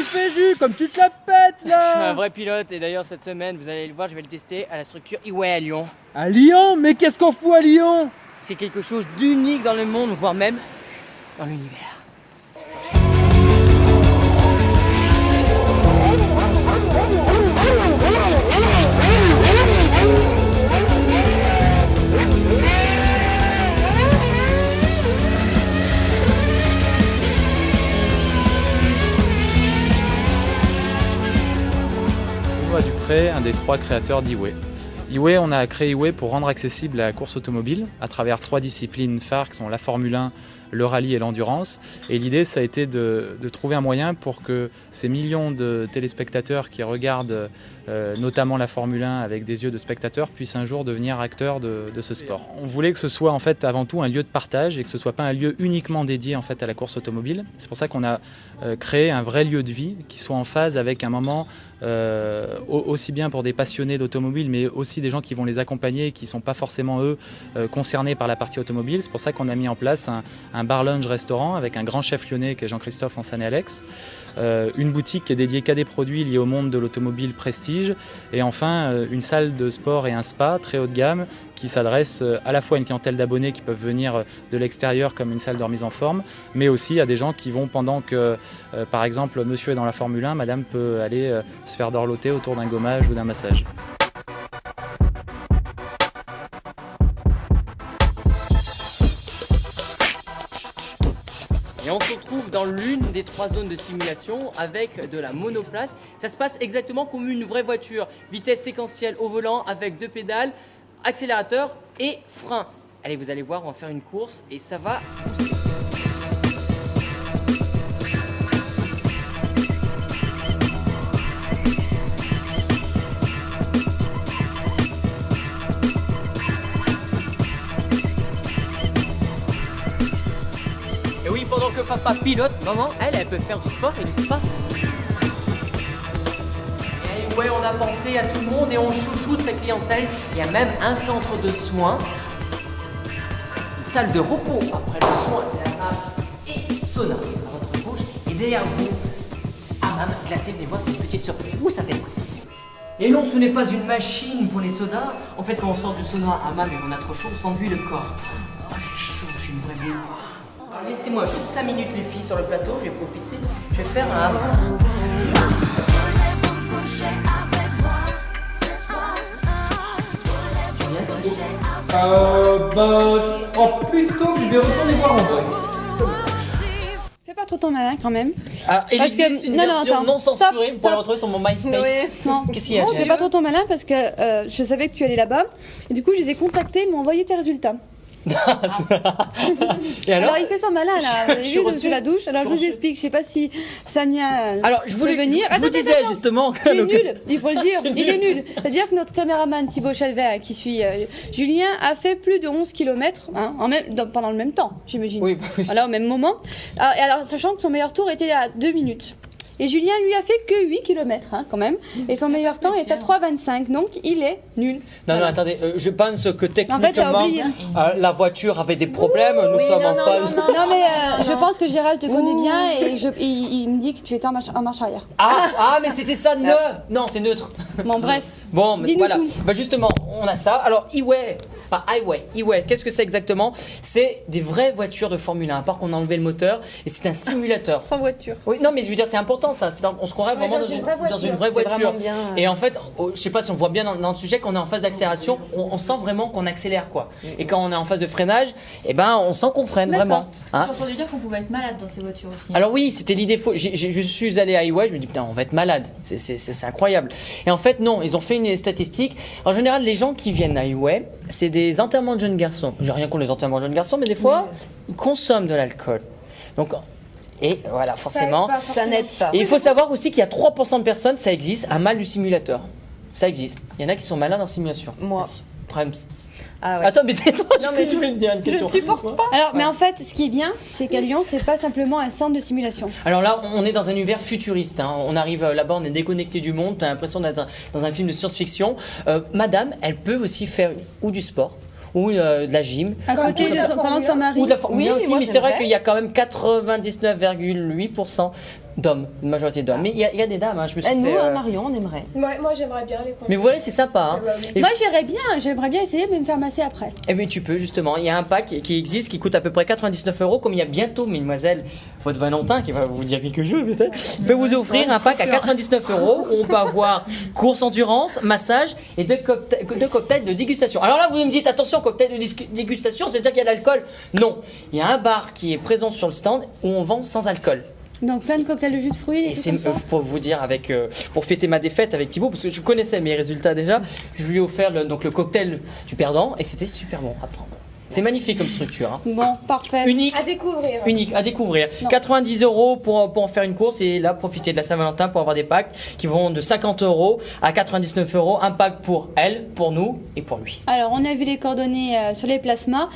fais, Jus, comme tu te la pètes, Je suis un là. vrai pilote et d'ailleurs cette semaine, vous allez le voir, je vais le tester à la structure Iway à Lyon. À Lyon? Mais qu'est-ce qu'on fout à Lyon? C'est quelque chose d'unique dans le monde, voire même dans l'univers. Benoît Dupré, un des 3 créateurs d'Iway. Iway, on a créé Iway pour rendre accessible la course automobile à travers 3 disciplines phares qui sont la Formule 1, le rallye et l'endurance. Et l'idée, ça a été de trouver un moyen pour que ces millions de téléspectateurs qui regardent notamment la Formule 1 avec des yeux de spectateurs puissent un jour devenir acteurs de ce sport. On voulait que ce soit en fait avant tout un lieu de partage et que ce ne soit pas un lieu uniquement dédié en fait à la course automobile. C'est pour ça qu'on a créé un vrai lieu de vie qui soit en phase avec un moment aussi bien pour des passionnés d'automobile mais aussi des gens qui vont les accompagner et qui ne sont pas forcément eux concernés par la partie automobile. C'est pour ça qu'on a mis en place un bar lounge restaurant avec un grand chef lyonnais qui est Jean-Christophe Ansané-Alex, une boutique qui est dédiée qu'à des produits liés au monde de l'automobile prestige et enfin une salle de sport et un spa très haut de gamme qui s'adresse à la fois à une clientèle d'abonnés qui peuvent venir de l'extérieur comme une salle de remise en forme, mais aussi à des gens qui vont pendant que, par exemple, monsieur est dans la Formule 1, madame peut aller se faire dorloter autour d'un gommage ou d'un massage. Et on se retrouve dans l'une des 3 zones de simulation avec de la monoplace. Ça se passe exactement comme une vraie voiture. Vitesse séquentielle au volant avec 2 pédales, accélérateur et frein. Allez, vous allez voir, on va faire une course et ça va pousser. Et oui, pendant que papa pilote, maman, elle peut faire du sport et du spa. Et ouais, on a pensé à tout le monde et on chouchoute sa clientèle. Il y a même un centre de soins, une salle de repos après le soin, et sauna à votre gauche. Et derrière vous, hammam glacé, venez voir, c'est une petite surprise. Ouh, ça fait mal. Et non, ce n'est pas une machine pour les sodas. En fait, quand on sort du sauna à hammam et qu'on a trop chaud, on s'enduit le corps. Oh, j'ai chaud, je suis une vraie boule. Alors laissez-moi juste 5 minutes les filles sur le plateau, je vais profiter, je vais faire un hammam. Plutôt que je vais retourner voir mon boy. Fais pas trop ton malin quand même. Ah, il Parce que- existe une non, version attends. non censurée, Stop, vous pourrez la retrouver sur mon MySpace. Non, Qu'est-ce qu'il y a, non, Jen? fais pas trop ton malin parce que je savais que tu allais là-bas. Et du coup, je les ai contactés, ils m'ont envoyé tes résultats. Et alors, Alors, il fait son malin là. Je suis J'ai vu reçu. sous la douche. Alors, Je je vous suis explique. Je sais pas si Samia alors je voulais peut venir. je vous disais justement Tu es nul, il faut le dire, C'est il est nul. C'est-à-dire que notre caméraman Thibaut Chalvet, qui suit Julien, a fait plus de 11 km pendant le même temps, j'imagine. Oui, oui. Voilà, au même moment. Alors, sachant que son meilleur tour était à 2 minutes. Et Julien, lui, a fait que 8 km quand même. Et son meilleur temps est à 3,25. Donc, il est nul. Non, Voilà. non, attendez, je pense que En fait, t'as techniquement, oublié. la voiture avait des problèmes, nous sommes en phase. Non, mais je pense que Gérald te connaît bien et il me dit que tu étais en marche arrière. Ah, mais c'était ça, non, c'est neutre. Bon, bref. Bon, mais Dis-nous voilà. tout. Bah justement, on a ça. Alors, Iway, pas Iway, qu'est-ce que c'est exactement? C'est des vraies voitures de Formule 1, à part qu'on a enlevé le moteur, et c'est un simulateur. Sans voiture. Oui, non, mais je veux dire, c'est important ça. On se croirait vraiment dans une vraie voiture. C'est vraiment bien. Et en fait, je sais pas si on voit bien dans le sujet, quand on est en phase d'accélération, on sent vraiment qu'on accélère, quoi. Et quand on est en phase de freinage, eh ben, on sent qu'on freine D'accord. vraiment. Hein. J'ai entendu dire qu'on pouvait être malade dans ces voitures aussi. Alors oui, c'était l'idée fausse. Je suis allé à Iway, je me dis putain, on va être malade. C'est incroyable. Et en fait, non, ils ont fait une statistique. En général, les gens qui viennent à Iway, c'est des enterrements de jeunes garçons. J'ai rien contre les enterrements de jeunes garçons, mais des fois, ils consomment de l'alcool. Donc, et voilà, forcément. Ça n'aide pas. Et il faut savoir aussi qu'il y a 3% de personnes, ça existe, un mal du simulateur. Ça existe. Il y en a qui sont malades en simulation. Moi. Vas-y, Prems. Ah ouais. Attends, mais tais-toi, Non, mais tu voulais me dire une question. Je ne supporte pas. Alors, mais en fait, ce qui est bien, c'est qu'à Lyon, c'est pas simplement un centre de simulation. Alors là, on est dans un univers futuriste. Hein. On arrive là-bas, on est déconnecté du monde. T'as l'impression d'être dans un film de science-fiction. Madame, elle peut aussi faire ou du sport ou de la gym. À côté de pendant que son mari. Ou de la Formule Oui, 1 aussi, moi, mais c'est vrai j'aimerais. qu'il y a quand même 99,8% D'hommes, une majorité d'hommes. Mais il y a des dames, hein, je me suis Et nous, fait... Marion, on aimerait. Ouais, moi j'aimerais bien les Mais vous voyez, c'est sympa. Hein. Et, Moi j'aimerais bien essayer de me faire masser après. eh bien, tu peux justement, il y a un pack qui existe qui coûte à peu près 99 €, comme il y a bientôt, mesdemoiselles, votre Valentin qui va vous dire quelque chose peut-être, peut vous offrir un pack à 99 € où on peut avoir course endurance, massage et deux cocktails de dégustation. Alors là, vous me dites, attention, cocktail de dégustation, c'est-à-dire qu'il y a de l'alcool? Non, il y a un bar qui est présent sur le stand où on vend sans alcool. Donc plein de cocktails de jus de fruits. Et c'est pour vous dire, pour fêter ma défaite avec Thibaut, parce que je connaissais mes résultats déjà, je lui ai offert le cocktail du perdant et c'était super bon à prendre. C'est magnifique comme structure. Hein. Bon, parfait. Unique. À découvrir. Unique à découvrir. Non. 90 € pour en faire une course et là profiter de la Saint-Valentin pour avoir des packs qui vont de 50 € à 99 €. Un pack pour elle, pour nous et pour lui. Alors on a vu les coordonnées sur les plasmas.